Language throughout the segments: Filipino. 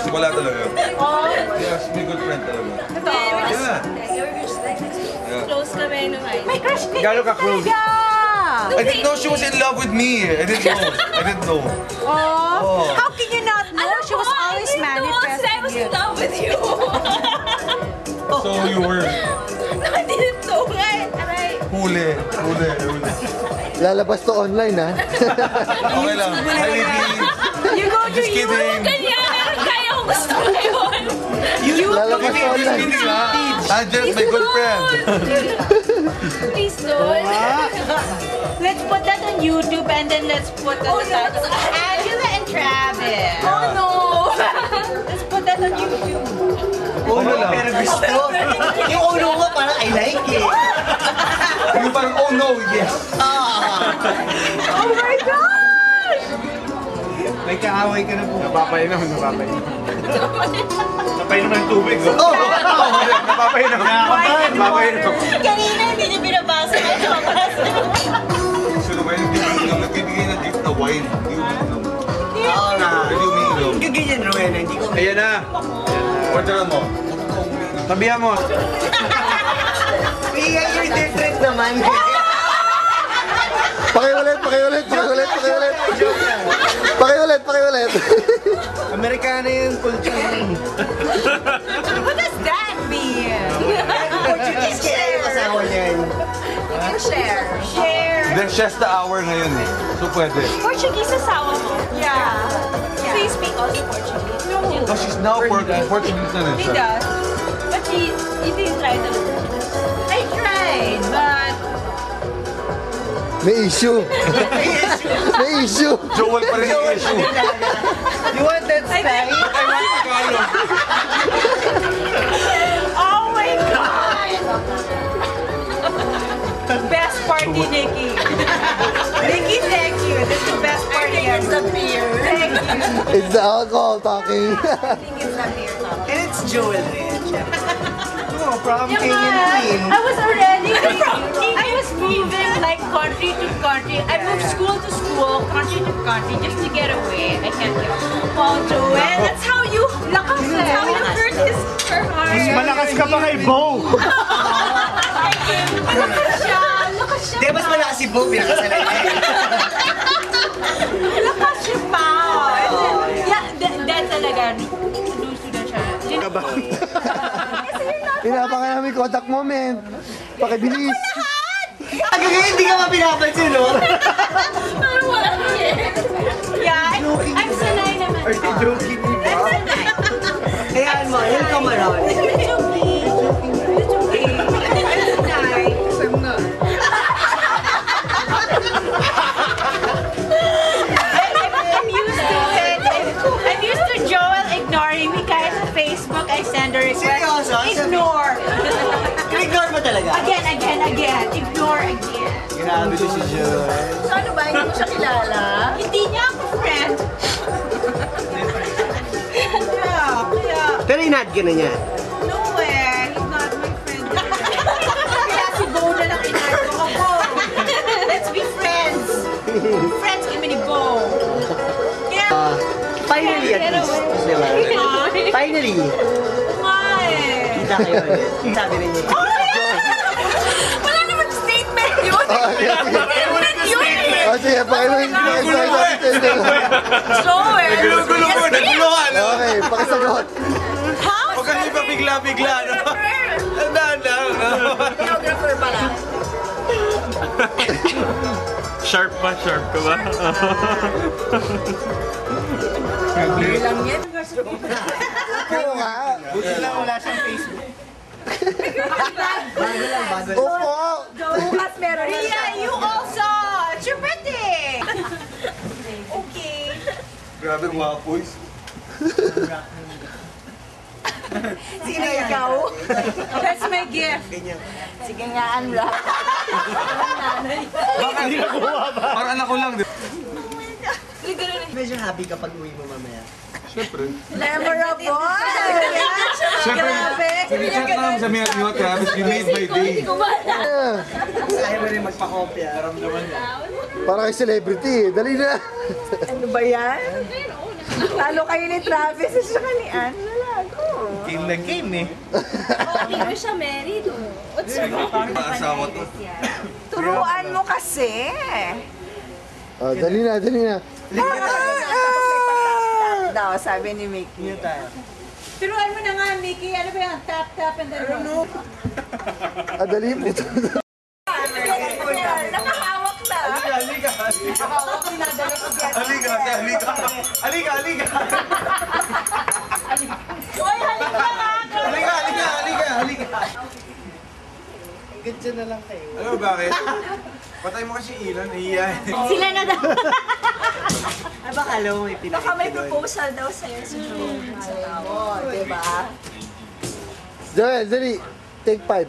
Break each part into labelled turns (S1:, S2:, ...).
S1: Yes, wala talaga.
S2: Oh.
S1: Yes, may good friend talaga.
S2: Yeah.
S3: Close kami nung high school.
S2: May crush ka.
S4: Gano'n ka-close?
S1: I didn't know she was in love with me. I didn't know.
S2: Oh. How can you not know? She was always
S3: I was in
S2: manifesting.
S3: love with you.
S1: So you were
S3: No, I didn't know nga eh. Aray.
S1: huli.
S5: Lalabas to online, ha?
S1: Okay lang. Hi, baby.
S2: You go to
S1: Just
S2: you.
S1: kidding.
S3: Ganyan. Kaya ko gusto ngayon.
S5: Lalabas to
S1: Just
S5: online.
S1: kidding, ha? I'm just my good friend.
S3: Please don't.
S2: Let's put that on YouTube and then let's put that on Angela and Travis.
S3: Oh no.
S2: Let's put that on YouTube.
S4: Oh no, pero gusto. Yung oh no mo, parang I like it.
S1: Yung parang, oh no, yes.
S2: Oh my gosh!
S4: May kaaway ka na po.
S6: Napapainom. Napainom ng tubig. Oh! Napapainom.
S2: Kanina hindi niya binabasa ang sopas.
S1: Sino ba yun? Hindi mo nagbibigay ng gift na wine. Hindi mo umiinom.
S4: Oo nga.
S1: Hindi umiinom.
S4: Gaganyan, Rowena, hindi ko.
S6: Ayan na.
S1: Orderan mo.
S6: Sabihan mo.
S4: Iya, you're different naman.
S5: Pakiulit.
S4: Amerikana yung culture mo.
S2: What does that mean?
S4: Portuguese kaya yung asawa niyan.
S2: Share.
S1: Then just the hour ngayon eh. So pwede.
S3: Portuguese asawa mo.
S2: Yeah.
S3: So you speak also Portuguese?
S1: No, she's now Portuguese na rin
S2: He
S1: siya.
S2: does.
S3: But you didn't try to learn.
S2: I tried, but
S5: May issue.
S1: Joel pa rin yung issue.
S4: You want that style?
S1: I want Tagalog.
S2: oh my god! Best party, Nikki. Nikki, thank you. This is the best party ever. It's the beer. Thank you.
S5: It's the alcohol talking.
S2: I think it's the beer.
S4: And it's Joel rin. Oh, from King and Queen.
S2: I was already I was moving like country to country. I moved school to school, country to country just to get away. I can't get away. Wow, Joel, that's how you lakas eh. That's how you hurt her heart.
S6: Mas malakas ka pa kay Bo.
S2: Lakas siya.
S4: Di, mas malakas si Bo, pinakasalay niya.
S2: Lakas siya pa. Yeah, that's talaga. Luso na siya.
S5: Pinapakan namin contact moment. Pakibilis.
S4: Hanggang ngayon, hindi ka pa pinapansin, no?
S3: Parang wala yun.
S2: Yeah, I'm sanay naman.
S4: Are you joking me ba?
S2: I'm sanay.
S4: Hayaan mo, he'll come around.
S2: It's okay. It's okay. I'm sanay. I'm used to it. I'm used to Joel ignoring me kahit sa Facebook. I send a request.
S4: Seryoso?
S2: Ignore.
S4: Ignore mo talaga?
S2: Again. Ignore again.
S4: Grabe to si Joel.
S2: So ano ba? Hindi mo siya kilala? Hindi niya ako friend. Kaya.
S4: Pero in-add ka na niya.
S2: No way. He's not my friend. Kaya si Bo na lang inad ko. Bo, let's be friends. Friends kami ni Bo. Kaya,
S4: Finally, at least. Diba? Finally.
S2: why?
S4: Kita kayo ulit. Sabi rin niya.
S2: Wala naman statement yun. Statement yun eh.
S5: O sige, pakiluhin ko na isa.
S2: Joel.
S1: Gulo mo, naguluhan.
S5: Okay, pakisagot.
S2: How?
S1: Huwag kasi pa bigla-bigla.
S2: Videographer pala.
S6: Sharp ka ba?
S2: Blur lang yan.
S5: Oo nga.
S4: Buti lang wala siyang Facebook.
S5: Opo.
S2: Bukas meron na siya. Ria, you also. It's your birthday. Okay.
S1: Grabe mga boys.
S2: Sino ikaw? That's my gift. Sige nga, unwrap.
S1: Parang anak ko lang.
S4: Medyo happy kapag uwi mo mamaya.
S1: Siyempre.
S2: Memorable.
S1: Siyempre. Chat lang sa mga niyo, Travis, you made my day.
S4: Kaya mo rin magpakopya.
S5: Para kay celebrity. Dali na.
S2: Ano ba yan? Lalo kayo ni Travis at saka ni Ann. Lalago.
S6: Game na game eh.
S3: Hindi mo siya married. What's wrong?
S1: Asawa to.
S2: Turuan mo kasi.
S5: Oh, dali na, dali na.
S2: Tap daw, sabi ni Mickey.
S3: Turuan mo na nga, Mickey. Ano ba yan? Tap, tap, and then roll.
S5: Ah, dali po.
S2: Nakahawak na.
S6: Halika.
S2: Nakahawak, pinadala ko dyan.
S6: Halika. Halika.
S3: Hoy, halika nga!
S6: Halika.
S4: Ganyan na lang kayo.
S6: Alam mo bakit? Patay mo kasi ilan, nahihiyain.
S3: Sila na daw.
S4: Ay, baka alam mo may pinakita
S3: Baka may
S4: doon.
S3: proposal daw sa'yo si Joe.
S2: Oo, diba?
S5: Joel, dali. Take 5.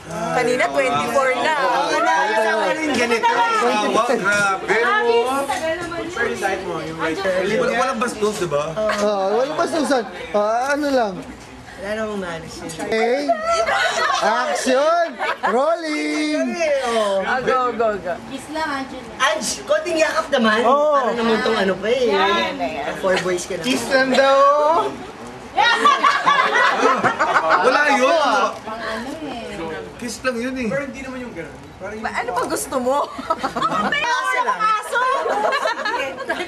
S2: Kanina 24 na.
S4: Asawa rin ganito.
S1: Asawa, grabe.
S3: Tagal naman yun.
S6: Yung diet mo, yung right.
S1: Walang bastos, diba?
S5: Wala pa Susan. Ano lang.
S4: Wala namang maalis yun.
S5: Okay. Action! Rolling!
S2: Go.
S4: Ange, konting yakap naman. Para naman tong ano pa eh. Four boys ka na.
S6: Kiss lang daw.
S1: Wala yun. Kiss lang yun eh.
S6: Pero hindi naman yung gano'n. Parang yung...
S2: Ano pa gusto mo?
S4: Asa lang.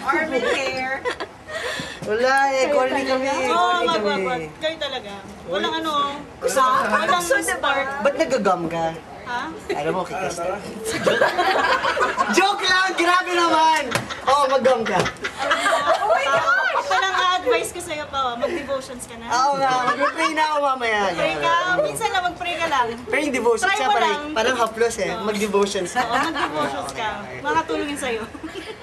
S2: Army hair.
S4: Wala eh, corny kami.
S3: Oo,
S4: Corny kami.
S3: magwagwag. Kayo talaga. Walang ano, walang spark.
S4: Ba't nagagam ka?
S3: Ha?
S4: Alam mo, kikas na. Joke lang! Grabe naman! Oo, mag-gum ka.
S3: Ito lang advice ko sa'yo pa, mag-devotions ka na.
S4: Oo nga, mag-pray na ako mamaya.
S3: Pray ka, minsan lang mag-pray ka lang.
S4: Pero yung devotions
S3: Try
S4: siya
S3: mo
S4: parang,
S3: lang.
S4: parang haplos eh. Mag-devotions ka.
S3: Oo, mag-devotions ka. Makatulungin sa'yo.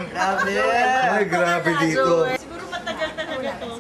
S4: Grabe.
S1: Ay, grabe dito.
S3: Siguro matagal talaga to.